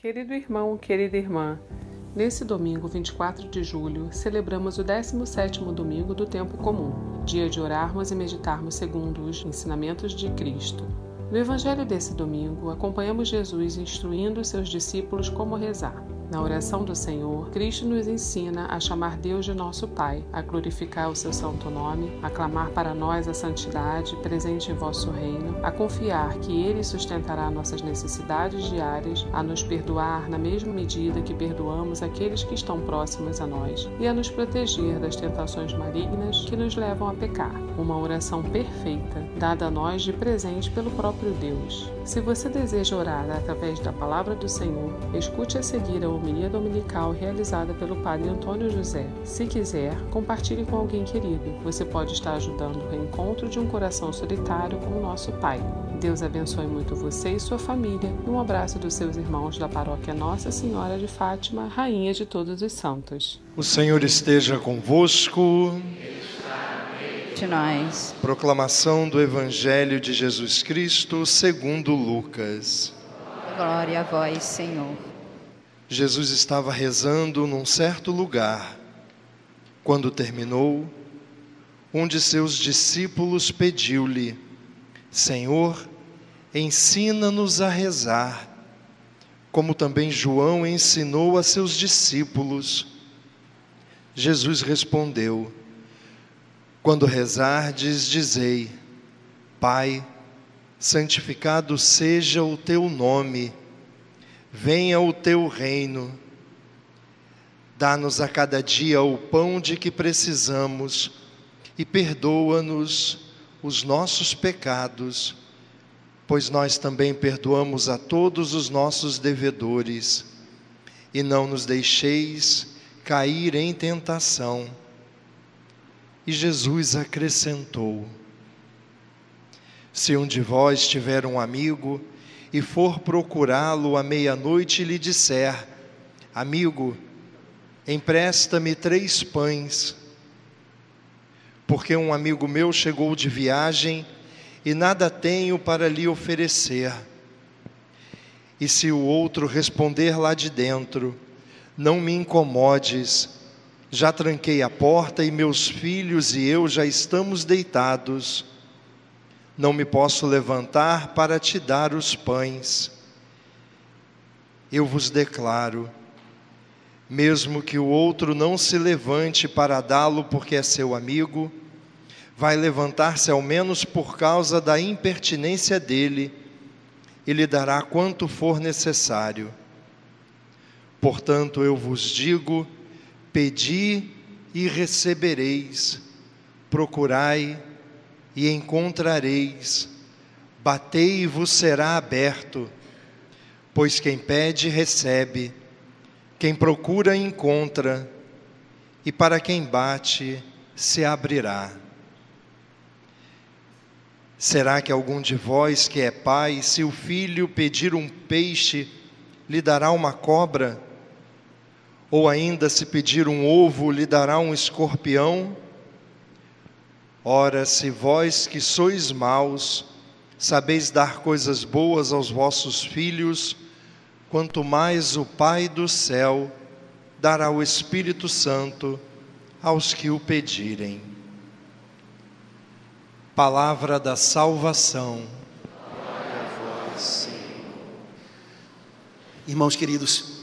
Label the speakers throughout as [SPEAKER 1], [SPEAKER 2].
[SPEAKER 1] Querido irmão, querida irmã, nesse domingo 24 de julho, celebramos o 17º domingo do tempo comum, dia de orarmos e meditarmos segundo os ensinamentos de Cristo. No evangelho desse domingo, acompanhamos Jesus instruindo os seus discípulos como rezar. Na oração do Senhor, Cristo nos ensina a chamar Deus de nosso Pai, a glorificar o seu santo nome, a clamar para nós a santidade presente em vosso reino, a confiar que Ele sustentará nossas necessidades diárias, a nos perdoar na mesma medida que perdoamos aqueles que estão próximos a nós e a nos proteger das tentações malignas que nos levam a pecar. Uma oração perfeita, dada a nós de presente pelo próprio Deus. Se você deseja orar através da palavra do Senhor, escute a seguir a homilia dominical realizada pelo Padre Antônio José. Se quiser, compartilhe com alguém querido. Você pode estar ajudando o reencontro de um coração solitário com o nosso Pai. Deus abençoe muito você e sua família. E um abraço dos seus irmãos da paróquia Nossa Senhora de Fátima, Rainha de Todos os Santos.
[SPEAKER 2] O Senhor esteja convosco.
[SPEAKER 3] De nós.
[SPEAKER 2] Proclamação do Evangelho de Jesus Cristo segundo Lucas.
[SPEAKER 3] Glória a vós, Senhor.
[SPEAKER 2] Jesus estava rezando num certo lugar. Quando terminou, um de seus discípulos pediu-lhe: Senhor, ensina-nos a rezar, como também João ensinou a seus discípulos. Jesus respondeu: Quando rezardes, dizei: Pai, santificado seja o teu nome, venha o teu reino. Dá-nos a cada dia o pão de que precisamos e perdoa-nos os nossos pecados, pois nós também perdoamos a todos os nossos devedores. E não nos deixeis cair em tentação. E Jesus acrescentou: Se um de vós tiver um amigo e for procurá-lo à meia-noite e lhe disser: Amigo, empresta-me 3 pães, porque um amigo meu chegou de viagem e nada tenho para lhe oferecer. E se o outro responder lá de dentro: Não me incomodes, já tranquei a porta e meus filhos e eu já estamos deitados, não me posso levantar para te dar os pães. Eu vos declaro, mesmo que o outro não se levante para dá-lo porque é seu amigo, vai levantar-se ao menos por causa da impertinência dele e lhe dará quanto for necessário. Portanto, eu vos digo: pedi e recebereis, procurai e encontrareis, batei e vos será aberto. Pois quem pede, recebe, quem procura, encontra, e para quem bate, se abrirá. Será que algum de vós que é pai, se o filho pedir um peixe, lhe dará uma cobra? Ou ainda, se pedir um ovo, lhe dará um escorpião? Ora, se vós que sois maus, sabeis dar coisas boas aos vossos filhos, quanto mais o Pai do céu dará o Espírito Santo aos que o pedirem. Palavra da salvação.
[SPEAKER 4] Glória a vós, Senhor. Irmãos queridos,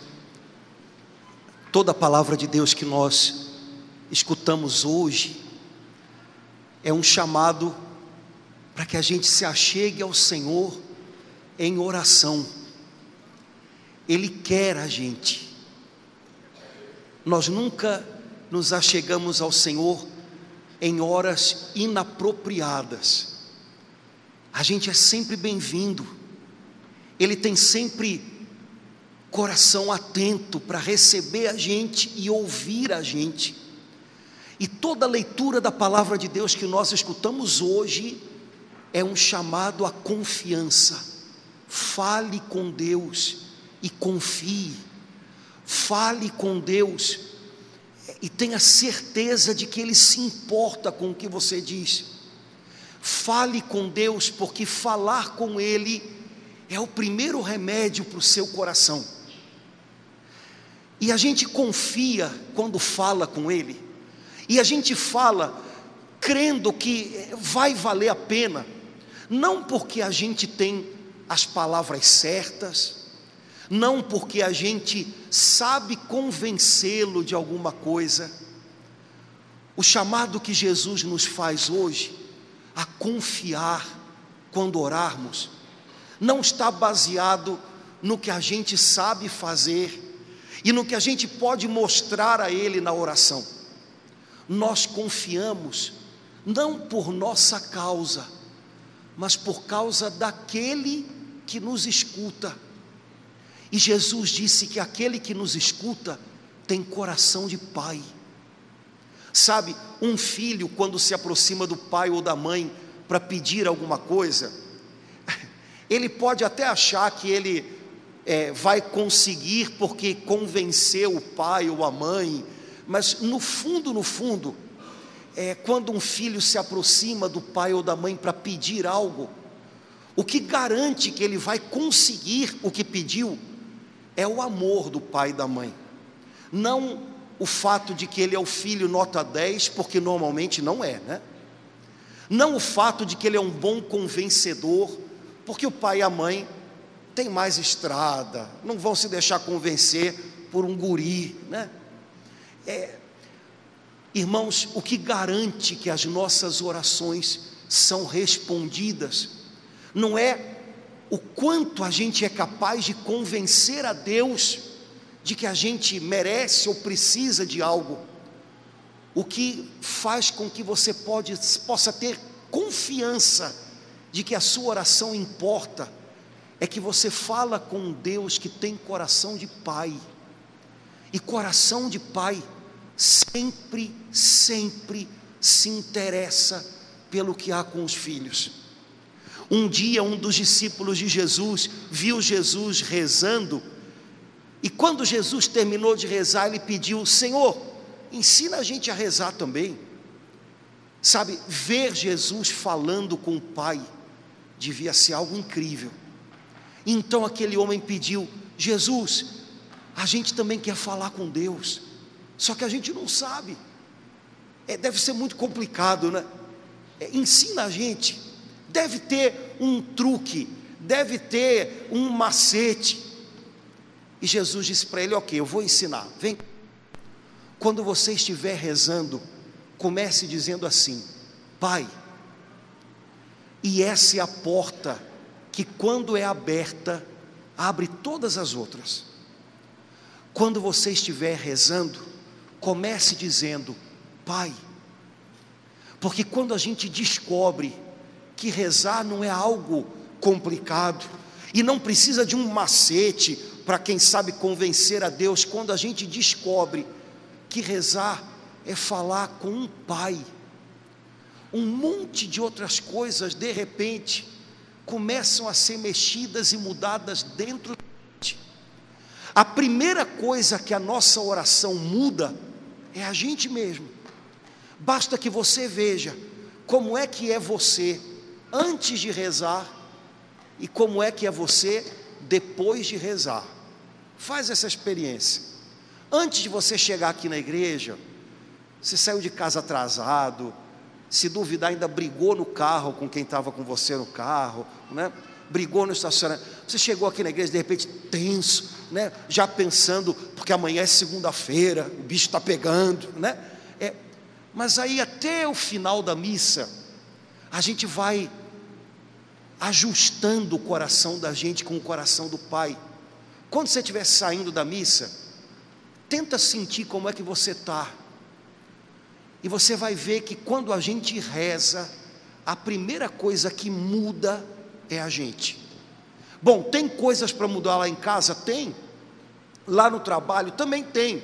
[SPEAKER 4] toda a palavra de Deus que nós escutamos hoje é um chamado para que a gente se achegue ao Senhor em oração. Ele quer a gente. Nós nunca nos achegamos ao Senhor em horas inapropriadas. A gente é sempre bem-vindo. Ele tem sempre coração atento para receber a gente e ouvir a gente. E toda a leitura da palavra de Deus que nós escutamos hoje é um chamado à confiança. Fale com Deus e confie. Fale com Deus e tenha certeza de que Ele se importa com o que você diz. Fale com Deus, porque falar com Ele é o primeiro remédio para o seu coração. E a gente confia quando fala com Ele, e a gente fala crendo que vai valer a pena, não porque a gente tem as palavras certas, não porque a gente sabe convencê-lo de alguma coisa. O chamado que Jesus nos faz hoje a confiar quando orarmos não está baseado no que a gente sabe fazer e no que a gente pode mostrar a Ele na oração. Nós confiamos não por nossa causa, mas por causa daquele que nos escuta. E Jesus disse que aquele que nos escuta tem coração de pai. Sabe, um filho quando se aproxima do pai ou da mãe para pedir alguma coisa, ele pode até achar que ele vai conseguir porque convenceu o pai ou a mãe, mas no fundo, quando um filho se aproxima do pai ou da mãe para pedir algo, o que garante que ele vai conseguir o que pediu é o amor do pai e da mãe, não o fato de que ele é o filho nota 10, porque normalmente não é, né? Não o fato de que ele é um bom convencedor, porque o pai e a mãe têm mais estrada, não vão se deixar convencer por um guri, né? Irmãos, o que garante que as nossas orações são respondidas, não é o quanto a gente é capaz de convencer a Deus de que a gente merece ou precisa de algo. O que faz com que você possa ter confiança de que a sua oração importa, é que você fala com um Deus que tem coração de pai, e coração de pai sempre se interessa pelo que há com os filhos. Um dia um dos discípulos de Jesus viu Jesus rezando, e quando Jesus terminou de rezar, ele pediu: Senhor, ensina a gente a rezar também. Sabe, ver Jesus falando com o Pai devia ser algo incrível. Então aquele homem pediu: Jesus, a gente também quer falar com Deus, só que a gente não sabe, deve ser muito complicado, né? Ensina a gente, deve ter um truque, deve ter um macete. E Jesus disse para ele: ok, eu vou ensinar, vem. Quando você estiver rezando, comece dizendo assim: Pai, e essa é a porta que quando é aberta, abre todas as outras. Quando você estiver rezando, comece dizendo: Pai, porque quando a gente descobre que rezar não é algo complicado, e não precisa de um macete para quem sabe convencer a Deus, quando a gente descobre que rezar é falar com um pai, um monte de outras coisas de repente começam a ser mexidas e mudadas dentro da gente. A primeira coisa que a nossa oração muda é a gente mesmo. Basta que você veja como é que é você antes de rezar e como é que é você depois de rezar. Faz essa experiência. Antes de você chegar aqui na igreja, você saiu de casa atrasado, se duvidar ainda brigou no carro com quem estava com você no carro, né? Brigou no estacionamento. Você chegou aqui na igreja de repente tenso, né? Já pensando, porque amanhã é segunda-feira, o bicho está pegando, né? Mas aí até o final da missa, a gente vai ajustando o coração da gente com o coração do Pai. Quando você estiver saindo da missa, tenta sentir como é que você está, e você vai ver que quando a gente reza, a primeira coisa que muda é a gente. Bom, tem coisas para mudar lá em casa? Tem. Lá no trabalho também tem.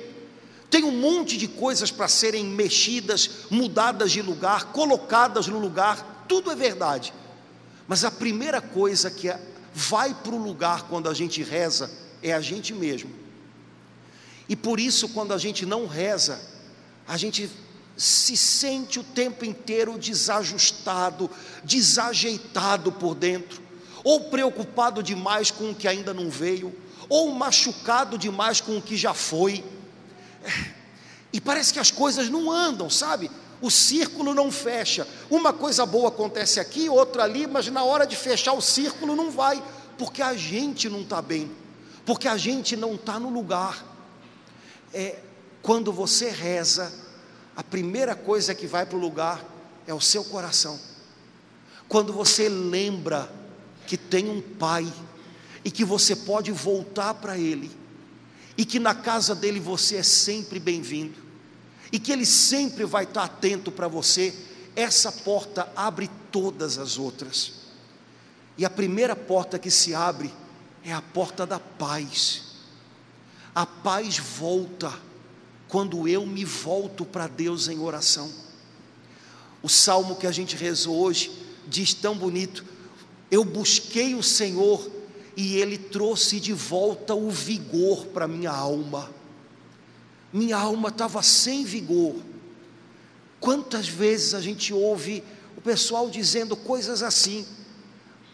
[SPEAKER 4] Tem um monte de coisas para serem mexidas, mudadas de lugar, colocadas no lugar, tudo é verdade. Mas a primeira coisa que vai para o lugar quando a gente reza é a gente mesmo. E por isso, quando a gente não reza, a gente se sente o tempo inteiro desajustado, desajeitado por dentro, ou preocupado demais com o que ainda não veio, ou machucado demais com o que já foi, e parece que as coisas não andam, sabe? O círculo não fecha, uma coisa boa acontece aqui, outra ali, mas na hora de fechar o círculo não vai, porque a gente não está bem, porque a gente não está no lugar. Quando você reza, a primeira coisa que vai para o lugar é o seu coração. Quando você lembra que tem um Pai, e que você pode voltar para Ele, e que na casa dele você é sempre bem-vindo, e que Ele sempre vai estar atento para você, essa porta abre todas as outras. E a primeira porta que se abre é a porta da paz. A paz volta quando eu me volto para Deus em oração. O salmo que a gente rezou hoje diz tão bonito: eu busquei o Senhor e Ele trouxe de volta o vigor para minha alma. Minha alma estava sem vigor. Quantas vezes a gente ouve o pessoal dizendo coisas assim: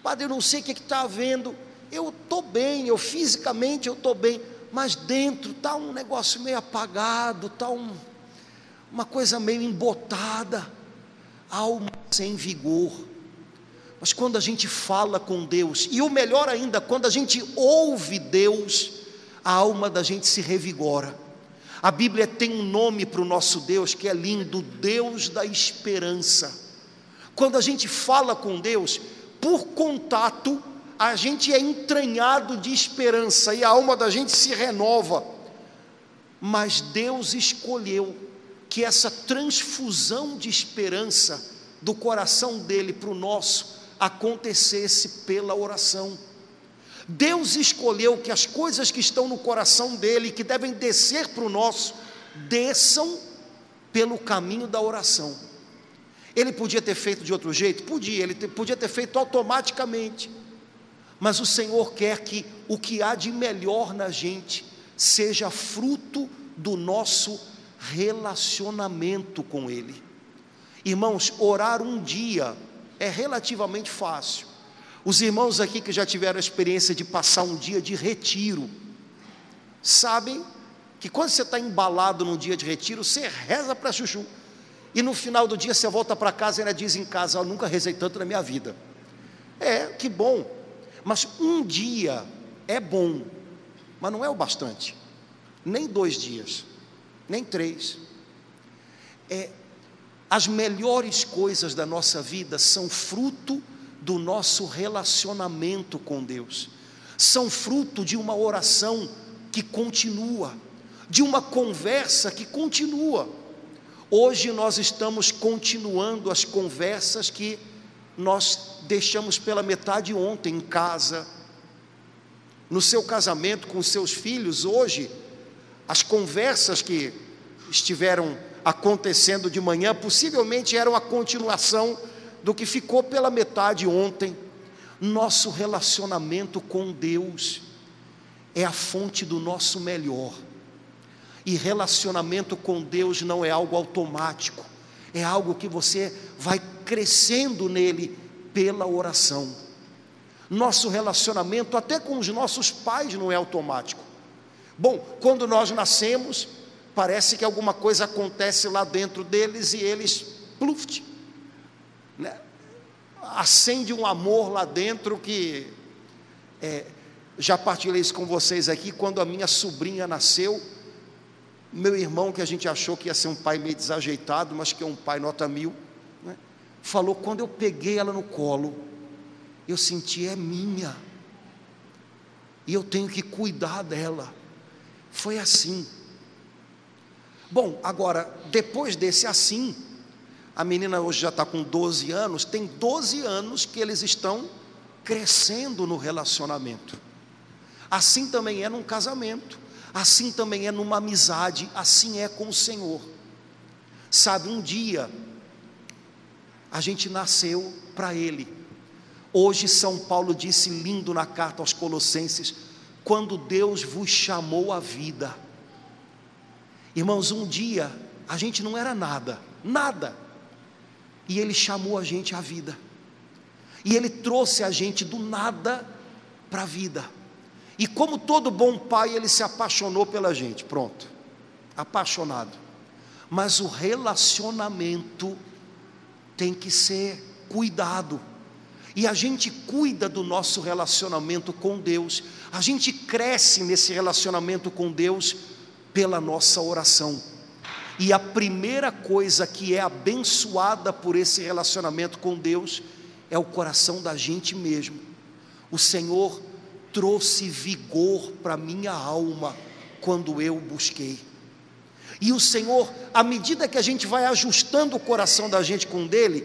[SPEAKER 4] padre, eu não sei o que está havendo, eu estou bem, fisicamente eu estou bem, mas dentro está um negócio meio apagado, está uma coisa meio embotada, alma sem vigor. Mas quando a gente fala com Deus, e o melhor ainda, quando a gente ouve Deus, a alma da gente se revigora. A Bíblia tem um nome para o nosso Deus que é lindo: Deus da esperança. Quando a gente fala com Deus, por contato, a gente é entranhado de esperança e a alma da gente se renova. Mas Deus escolheu que essa transfusão de esperança do coração dele para o nosso acontecesse pela oração. Deus escolheu que as coisas que estão no coração dele, que devem descer para o nosso, desçam pelo caminho da oração. Ele podia ter feito de outro jeito? Podia, ele podia ter feito automaticamente, mas o Senhor quer que o que há de melhor na gente seja fruto do nosso relacionamento com Ele. Irmãos, orar um dia é relativamente fácil. Os irmãos aqui que já tiveram a experiência de passar um dia de retiro, sabem que quando você está embalado num dia de retiro, você reza para chuchu, e no final do dia você volta para casa e ainda diz em casa: eu nunca rezei tanto na minha vida. Que bom, mas um dia é bom, mas não é o bastante, nem 2 dias, nem 3. As melhores coisas da nossa vida são fruto do nosso relacionamento com Deus, são fruto de uma oração que continua, de uma conversa que continua. Hoje nós estamos continuando as conversas que nós deixamos pela metade ontem em casa, no seu casamento com os seus filhos. Hoje, as conversas que estiveram acontecendo de manhã, possivelmente eram a continuação do que ficou pela metade ontem. Nosso relacionamento com Deus é a fonte do nosso melhor, e relacionamento com Deus não é algo automático, é algo que você vai crescendo nele pela oração. Nosso relacionamento até com os nossos pais não é automático. Bom, quando nós nascemos, parece que alguma coisa acontece lá dentro deles e eles, pluft, né? Acende um amor lá dentro que, já partilhei isso com vocês aqui. Quando a minha sobrinha nasceu, meu irmão, que a gente achou que ia ser um pai meio desajeitado, mas que é um pai nota 1000, né? Falou: quando eu peguei ela no colo, eu senti, é minha, e eu tenho que cuidar dela. Foi assim. Bom, agora, depois desse assim, a menina hoje já está com 12 anos, tem 12 anos que eles estão crescendo no relacionamento. Assim também é num casamento, assim também é numa amizade, assim é com o Senhor. Sabe, um dia a gente nasceu para Ele. Hoje São Paulo disse lindo na carta aos Colossenses: quando Deus vos chamou à vida. Irmãos, um dia a gente não era nada, e Ele chamou a gente à vida, e Ele trouxe a gente do nada para a vida. E como todo bom pai, ele se apaixonou pela gente, pronto, apaixonado. Mas o relacionamento tem que ser cuidado. E a gente cuida do nosso relacionamento com Deus. A gente cresce nesse relacionamento com Deus pela nossa oração. E a primeira coisa que é abençoada por esse relacionamento com Deus é o coração da gente mesmo. O Senhor trouxe vigor para minha alma quando eu o busquei. E o Senhor, à medida que a gente vai ajustando o coração da gente com o dele,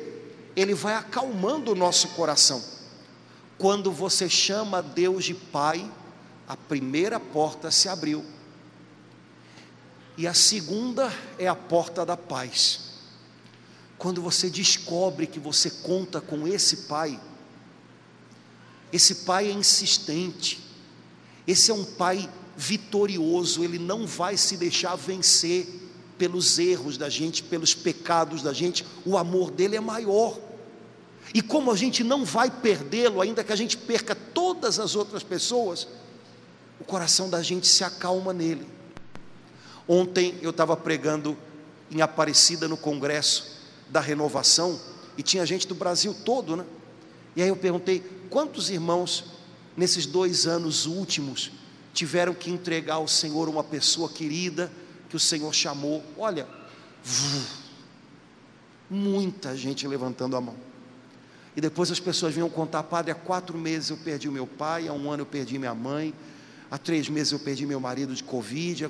[SPEAKER 4] ele vai acalmando o nosso coração. Quando você chama Deus de Pai, a primeira porta se abriu. E a segunda é a porta da paz. Quando você descobre que você conta com esse Pai é insistente, esse é um Pai vitorioso, ele não vai se deixar vencer pelos erros da gente, pelos pecados da gente, o amor dele é maior. E como a gente não vai perdê-lo, ainda que a gente perca todas as outras pessoas, o coração da gente se acalma nele. Ontem eu estava pregando em Aparecida no congresso da renovação, e tinha gente do Brasil todo, né? E aí eu perguntei, quantos irmãos nesses 2 anos últimos tiveram que entregar ao Senhor uma pessoa querida, que o Senhor chamou? Olha, muita gente levantando a mão. E depois as pessoas vinham contar, padre, há 4 meses eu perdi o meu pai, há 1 ano eu perdi minha mãe, há 3 meses eu perdi meu marido de Covid.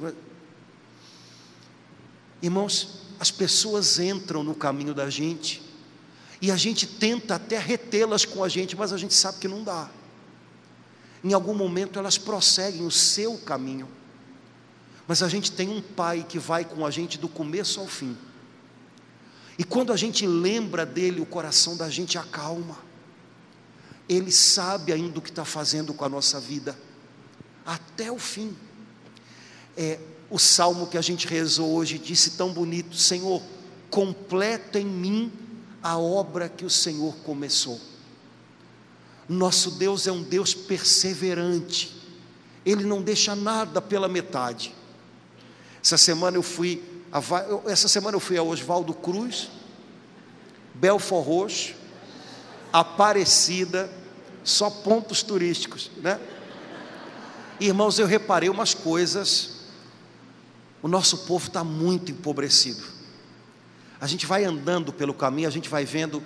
[SPEAKER 4] Irmãos, as pessoas entram no caminho da gente, e a gente tenta até retê-las com a gente, mas a gente sabe que não dá. Em algum momento elas prosseguem o seu caminho, mas a gente tem um Pai que vai com a gente do começo ao fim. E quando a gente lembra dele, o coração da gente acalma. Ele sabe ainda o que está fazendo com a nossa vida, até o fim. O salmo que a gente rezou hoje disse tão bonito: Senhor, completa em mim a obra que o Senhor começou. Nosso Deus é um Deus perseverante, Ele não deixa nada pela metade. Essa semana eu fui a Oswaldo Cruz, Belford Roxo, Aparecida, só pontos turísticos, né? Irmãos, eu reparei umas coisas. O nosso povo está muito empobrecido. A gente vai andando pelo caminho, a gente vai vendo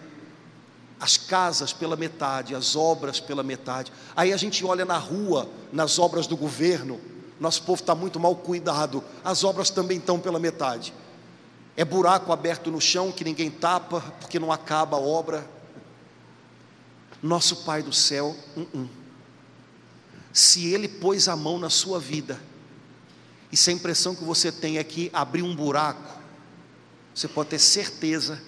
[SPEAKER 4] as casas pela metade, as obras pela metade. Aí a gente olha na rua, nas obras do governo, nosso povo está muito mal cuidado, as obras também estão pela metade. É buraco aberto no chão que ninguém tapa, porque não acaba a obra. Nosso Pai do céu, se Ele pôs a mão na sua vida, e se a impressão que você tem é que abrir um buraco, você pode ter certeza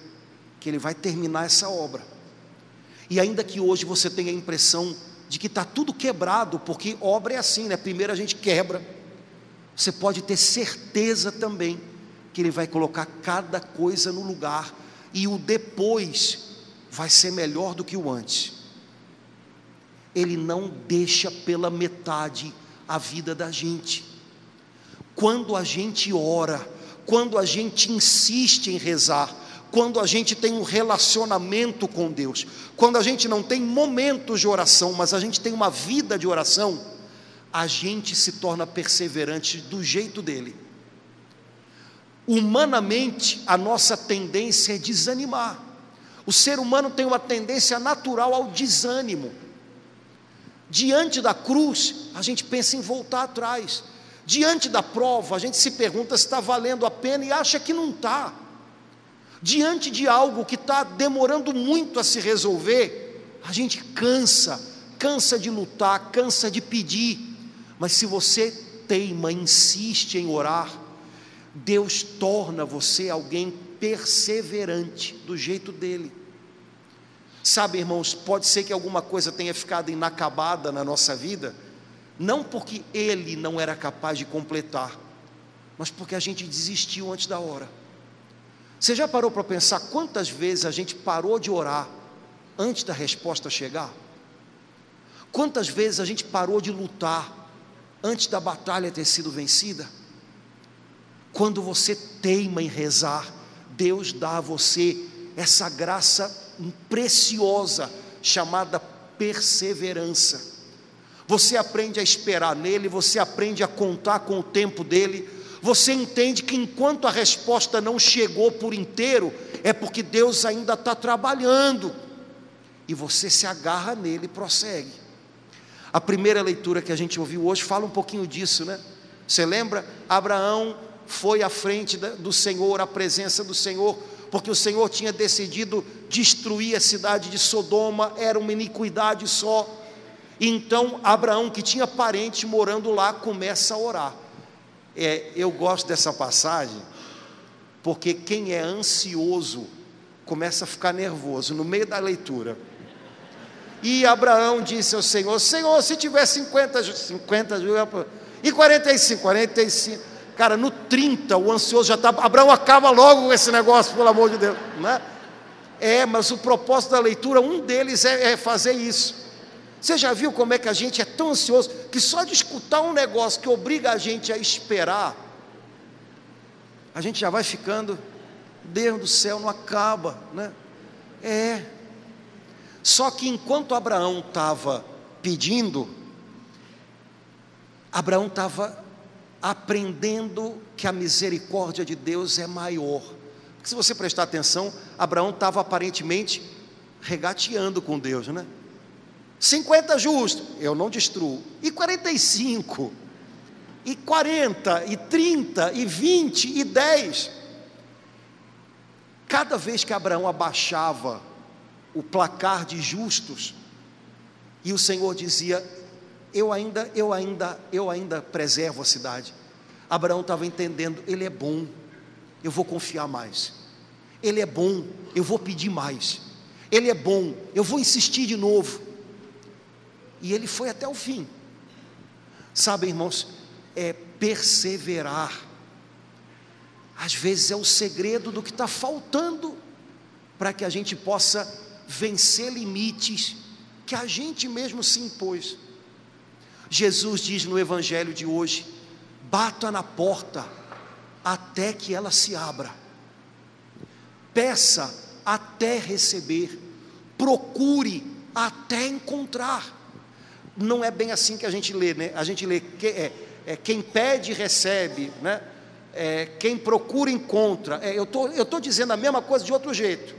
[SPEAKER 4] que Ele vai terminar essa obra. E ainda que hoje você tenha a impressão de que está tudo quebrado, porque obra é assim, né? Primeiro a gente quebra, você pode ter certeza também que Ele vai colocar cada coisa no lugar, e o depois vai ser melhor do que o antes. Ele não deixa pela metade a vida da gente. Quando a gente ora, quando a gente insiste em rezar, quando a gente tem um relacionamento com Deus, quando a gente não tem momentos de oração, mas a gente tem uma vida de oração, a gente se torna perseverante do jeito dele. Humanamente, a nossa tendência é desanimar. O ser humano tem uma tendência natural ao desânimo. Diante da cruz, a gente pensa em voltar atrás. Diante da prova, a gente se pergunta se está valendo a pena e acha que não está. Diante de algo que está demorando muito a se resolver, a gente cansa de lutar, cansa de pedir. Mas se você teima, insiste em orar, Deus torna você alguém perseverante do jeito dele. Sabe, irmãos, pode ser que alguma coisa tenha ficado inacabada na nossa vida, não porque Ele não era capaz de completar, mas porque a gente desistiu antes da hora. Você já parou para pensar quantas vezes a gente parou de orar antes da resposta chegar? Quantas vezes a gente parou de lutar antes da batalha ter sido vencida. Quando você teima em rezar, Deus dá a você essa graça preciosa, chamada perseverança. Você aprende a esperar nele, você aprende a contar com o tempo dele, você entende que enquanto a resposta não chegou por inteiro, é porque Deus ainda está trabalhando, e você se agarra nele e prossegue. A primeira leitura que a gente ouviu hoje fala um pouquinho disso, né? Você lembra? Abraão foi à frente do Senhor, à presença do Senhor, porque o Senhor tinha decidido destruir a cidade de Sodoma, era uma iniquidade só. Então Abraão, que tinha parente morando lá, começa a orar. Eu gosto dessa passagem, porque quem é ansioso começa a ficar nervoso no meio da leitura. E Abraão disse ao Senhor: Senhor, se tiver 50 e 45, cara, no 30 o ansioso já está. Abraão, acaba logo com esse negócio, pelo amor de Deus, né? Mas o propósito da leitura, um deles é fazer isso. Você já viu como é que a gente é tão ansioso, que só de escutar um negócio que obriga a gente a esperar, a gente já vai ficando, Deus do céu, não acaba, né? Só que enquanto Abraão estava pedindo, Abraão estava aprendendo que a misericórdia de Deus é maior. Porque se você prestar atenção, Abraão estava aparentemente regateando com Deus, né? 50 justos, eu não destruo. E 45, e 40, e 30, e 20, e 10. Cada vez que Abraão abaixava o placar de justos, e o Senhor dizia: eu ainda preservo a cidade. Abraão estava entendendo, ele é bom, eu vou confiar mais. Ele é bom, eu vou pedir mais. Ele é bom, eu vou insistir de novo. E ele foi até o fim. Sabe, irmãos, perseverar, às vezes é o segredo do que está faltando, para que a gente possa vencer limites que a gente mesmo se impôs. Jesus diz no evangelho de hoje: bata na porta até que ela se abra, peça até receber, procure até encontrar. Não é bem assim que a gente lê, né? A gente lê que quem pede recebe, né? Quem procura encontra. Eu tô dizendo a mesma coisa de outro jeito.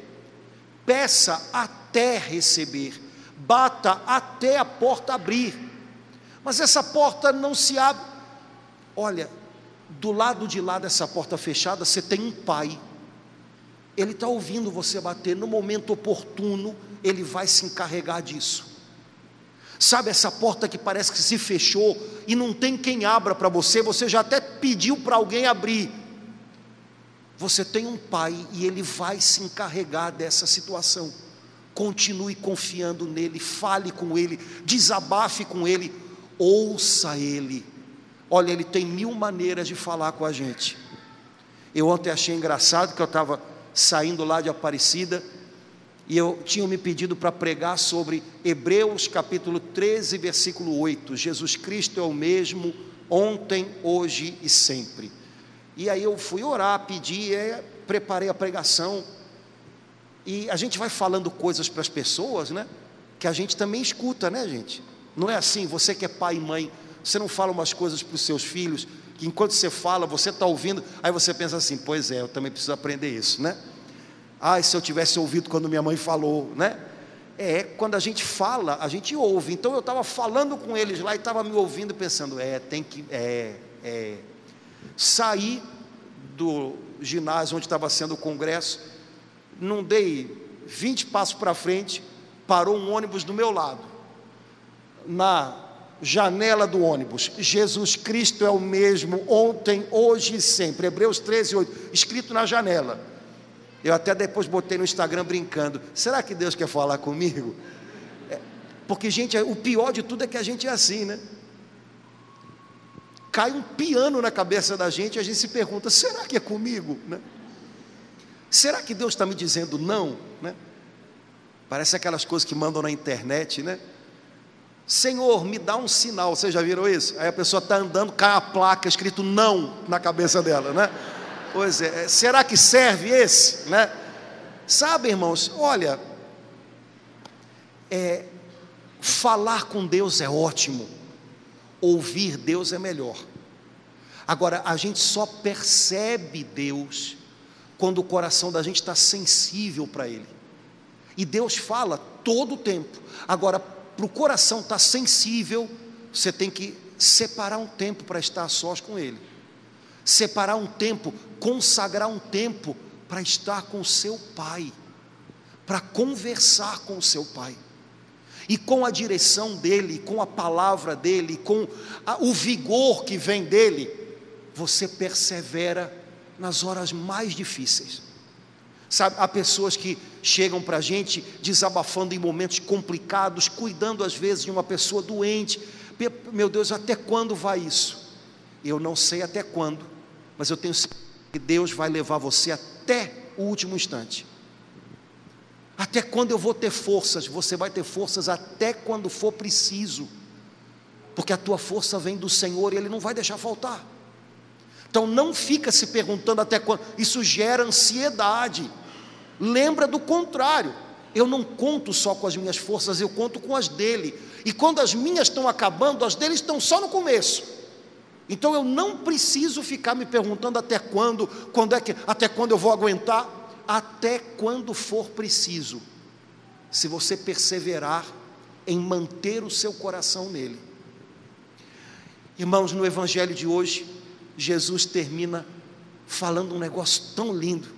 [SPEAKER 4] Peça até receber, bata até a porta abrir. Mas essa porta não se abre. Olha, do lado de lá dessa porta fechada, você tem um pai. Ele está ouvindo você bater. No momento oportuno, ele vai se encarregar disso. Sabe essa porta que parece que se fechou e não tem quem abra para você, você já até pediu para alguém abrir. Você tem um pai e ele vai se encarregar dessa situação. Continue confiando nele, fale com ele, desabafe com ele, ouça ele. Olha, ele tem 1000 maneiras de falar com a gente. Eu ontem achei engraçado que eu estava saindo lá de Aparecida, e eu tinha me pedido para pregar sobre Hebreus capítulo 13, versículo 8, Jesus Cristo é o mesmo ontem, hoje e sempre. E aí eu fui orar, pedi, preparei a pregação, e a gente vai falando coisas para as pessoas, né, que a gente também escuta, né, gente? Não é assim, você que é pai e mãe, você não fala umas coisas para os seus filhos, que enquanto você fala, você está ouvindo, aí você pensa assim: pois eu também preciso aprender isso, né? Se eu tivesse ouvido quando minha mãe falou, né? Quando a gente fala, a gente ouve. Então eu estava falando com eles lá e estava me ouvindo, pensando: saí do ginásio onde estava sendo o congresso, não dei 20 passos para frente, parou um ônibus do meu lado, na janela do ônibus: Jesus Cristo é o mesmo ontem, hoje e sempre. Hebreus 13, 8, escrito na janela. Eu até depois botei no Instagram brincando: será que Deus quer falar comigo? Porque, gente, o pior de tudo é que a gente é assim, né? Cai um piano na cabeça da gente e a gente se pergunta: será que é comigo, né? Será que Deus está me dizendo não, né? Parece aquelas coisas que mandam na internet, né? Senhor, me dá um sinal. Vocês já viram isso? Aí a pessoa está andando, cai a placa escrito não na cabeça dela, né? Pois é, será que serve esse, né? Sabe, irmãos, olha, falar com Deus é ótimo, ouvir Deus é melhor. Agora, a gente só percebe Deus quando o coração da gente está sensível para Ele. E Deus fala todo o tempo. Agora, para o coração estar sensível, você tem que separar um tempo para estar a sós com Ele. Separar um tempo, consagrar um tempo para estar com o seu Pai, para conversar com o seu Pai. E com a direção dEle, com a palavra dEle, com o vigor que vem dEle, você persevera nas horas mais difíceis. Sabe, há pessoas que chegam para a gente desabafando em momentos complicados, cuidando às vezes de uma pessoa doente. Meu Deus, até quando vai isso? Eu não sei até quando, mas eu tenho certeza que Deus vai levar você até o último instante. Até quando eu vou ter forças? Você vai ter forças até quando for preciso, porque a tua força vem do Senhor e Ele não vai deixar faltar. Então não fica se perguntando até quando, isso gera ansiedade. Lembra do contrário, eu não conto só com as minhas forças, eu conto com as dele, e quando as minhas estão acabando, as dele estão só no começo. Então eu não preciso ficar me perguntando até quando até quando eu vou aguentar, até quando for preciso, se você perseverar em manter o seu coração nele. Irmãos, no evangelho de hoje, Jesus termina falando um negócio tão lindo.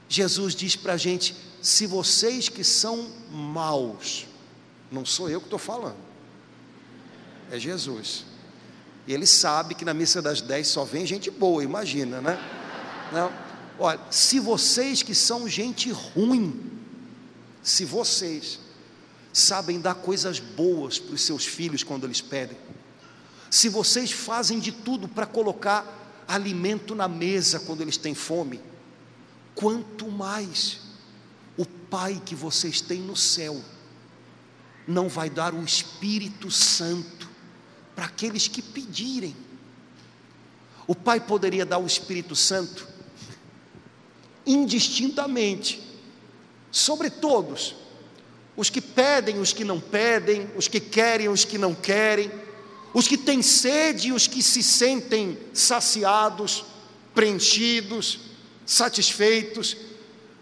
[SPEAKER 4] Jesus diz para a gente: se vocês que são maus, não sou eu que estou falando, é Jesus, e Ele sabe que na missa das 10 só vem gente boa, imagina, né? Não, olha, se vocês que são gente ruim, se vocês sabem dar coisas boas para os seus filhos quando eles pedem, se vocês fazem de tudo para colocar alimento na mesa quando eles têm fome, quanto mais o Pai que vocês têm no céu não vai dar o Espírito Santo para aqueles que pedirem. O Pai poderia dar o Espírito Santo indistintamente sobre todos, os que pedem, os que não pedem, os que querem, os que não querem, os que têm sede e os que se sentem saciados, preenchidos, satisfeitos.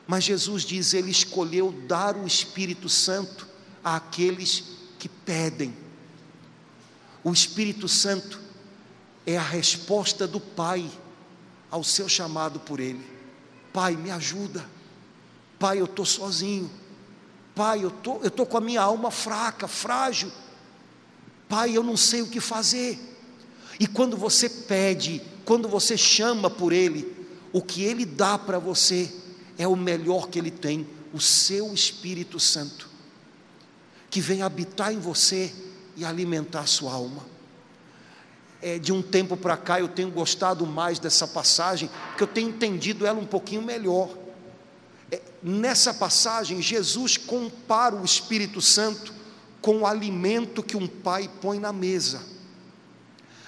[SPEAKER 4] Mas Jesus diz, Ele escolheu dar o Espírito Santo àqueles que pedem. O Espírito Santo é a resposta do Pai ao seu chamado por Ele. Pai, me ajuda. Pai, eu estou sozinho. Pai, eu estou com a minha alma fraca, frágil. Pai, eu não sei o que fazer. E quando você pede, quando você chama por Ele, o que Ele dá para você é o melhor que Ele tem, o seu Espírito Santo, que vem habitar em você e alimentar a sua alma. De um tempo para cá eu tenho gostado mais dessa passagem, porque eu tenho entendido ela um pouquinho melhor. Nessa passagem, Jesus compara o Espírito Santo com o alimento que um pai põe na mesa.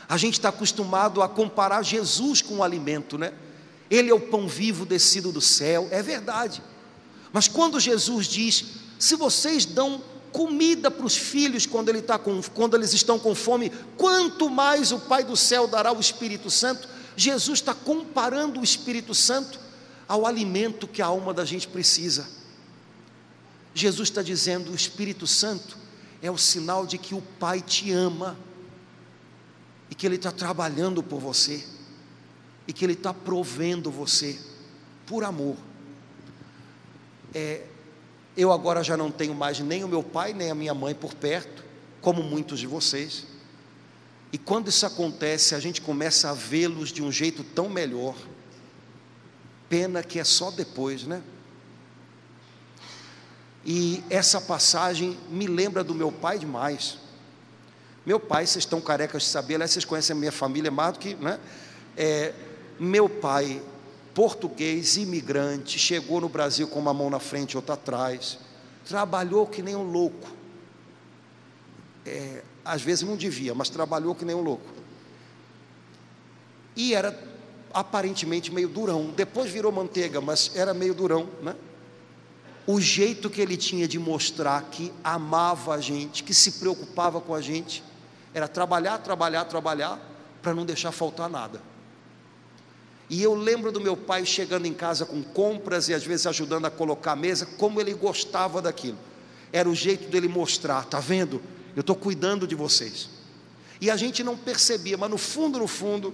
[SPEAKER 4] A gente está acostumado a comparar Jesus com o alimento, né? Ele é o pão vivo descido do céu, é verdade. Mas quando Jesus diz, se vocês dão comida para os filhos quando eles estão com fome, quanto mais o Pai do céu dará o Espírito Santo. Jesus está comparando o Espírito Santo ao alimento que a alma da gente precisa. Jesus está dizendo, o Espírito Santo é o sinal de que o Pai te ama, e que Ele está trabalhando por você, e que Ele está provendo você, por amor. Eu agora já não tenho mais nem o meu pai, nem a minha mãe por perto, como muitos de vocês, e quando isso acontece, a gente começa a vê-los de um jeito tão melhor. Pena que é só depois, né? E essa passagem me lembra do meu pai demais. Meu pai, vocês estão carecas de saber, aliás, vocês conhecem a minha família mais do que, né? Meu pai, português, imigrante, chegou no Brasil com uma mão na frente e outra atrás, trabalhou que nem um louco, às vezes não devia, mas trabalhou que nem um louco. E era aparentemente meio durão, depois virou manteiga, mas era meio durão, né? O jeito que ele tinha de mostrar que amava a gente, que se preocupava com a gente, era trabalhar, para não deixar faltar nada. E eu lembro do meu pai chegando em casa com compras e às vezes ajudando a colocar a mesa, como ele gostava daquilo. Era o jeito dele mostrar, tá vendo? Eu estou cuidando de vocês. E a gente não percebia, mas no fundo,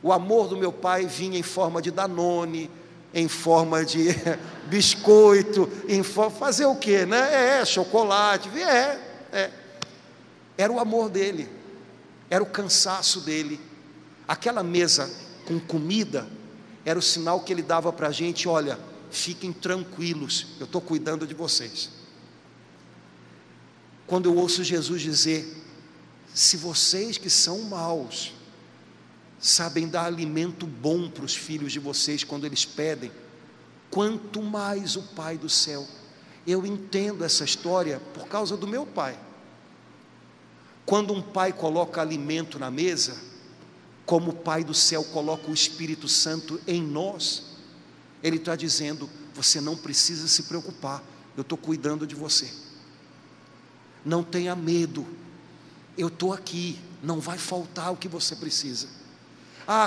[SPEAKER 4] o amor do meu pai vinha em forma de Danone, em forma de biscoito, fazer o quê, né? Chocolate, era o amor dele, era o cansaço dele. Aquela mesa com comida era o sinal que ele dava para a gente: olha, fiquem tranquilos, eu estou cuidando de vocês. Quando eu ouço Jesus dizer: se vocês que são maus sabem dar alimento bom para os filhos de vocês quando eles pedem, quanto mais o Pai do céu. Eu entendo essa história por causa do meu pai. Quando um pai coloca alimento na mesa, como o Pai do céu coloca o Espírito Santo em nós, Ele está dizendo: você não precisa se preocupar, eu estou cuidando de você. Não tenha medo, eu estou aqui, não vai faltar o que você precisa.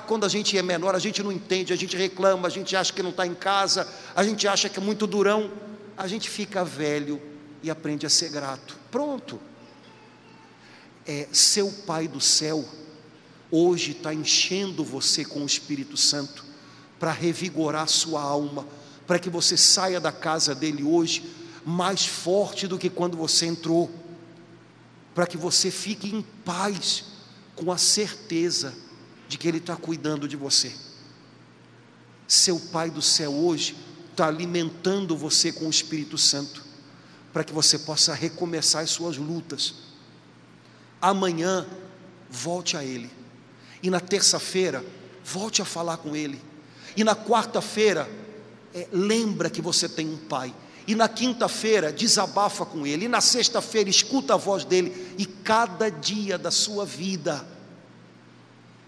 [SPEAKER 4] Quando a gente é menor, a gente não entende, a gente reclama, a gente acha que não está em casa, a gente acha que é muito durão. A gente fica velho e aprende a ser grato. Pronto. Seu Pai do céu hoje está enchendo você com o Espírito Santo para revigorar sua alma, para que você saia da casa dele hoje mais forte do que quando você entrou, para que você fique em paz, com a certeza de que ele está cuidando de você. Seu Pai do céu hoje está alimentando você com o Espírito Santo, para que você possa recomeçar as suas lutas. Amanhã, volte a Ele, e na terça-feira, volte a falar com Ele, e na quarta-feira, lembra que você tem um Pai, e na quinta-feira, desabafa com Ele, e na sexta-feira, escuta a voz dEle, e cada dia da sua vida,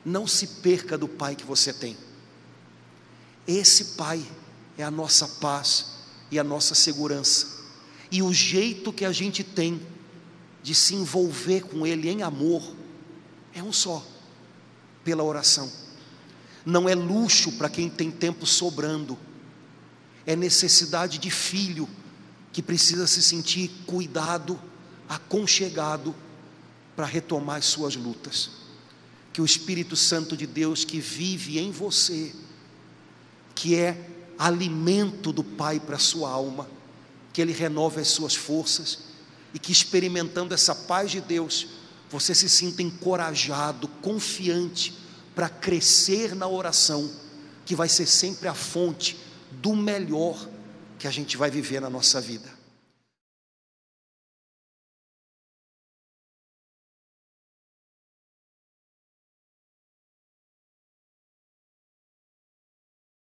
[SPEAKER 4] não se perca do Pai que você tem. Esse Pai é a nossa paz e a nossa segurança, e o jeito que a gente tem de se envolver com Ele em amor é um só: pela oração. Não é luxo para quem tem tempo sobrando, é necessidade de filho que precisa se sentir cuidado, aconchegado, para retomar as suas lutas. Que o Espírito Santo de Deus que vive em você, que é alimento do Pai para a sua alma, que Ele renove as suas forças, e que, experimentando essa paz de Deus, você se sinta encorajado, confiante, para crescer na oração, que vai ser sempre a fonte do melhor que a gente vai viver na nossa vida.